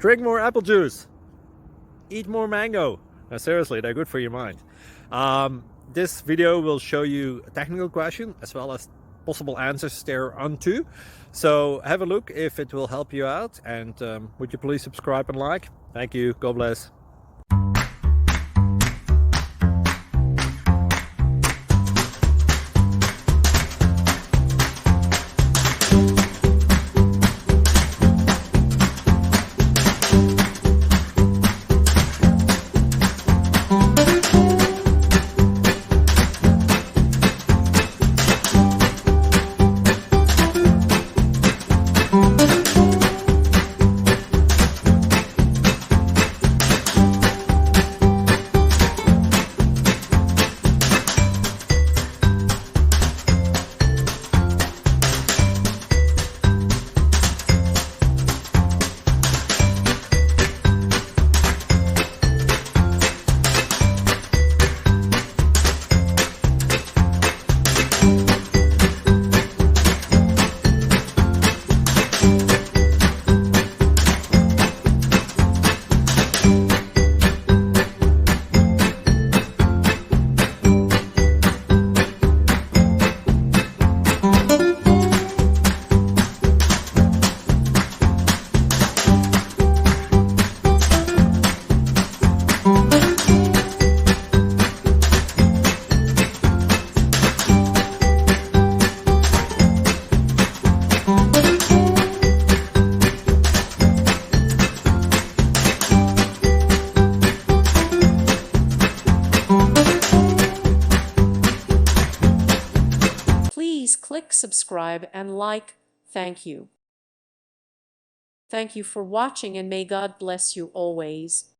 Drink more apple juice. Eat more mango. No, seriously, they're good for your mind. This video will show you a technical question as well as possible answers thereunto. So have a look if it will help you out, and would you please subscribe and like? Thank you. God bless. Please click subscribe and like. Thank you. Thank you for watching, and may God bless you always.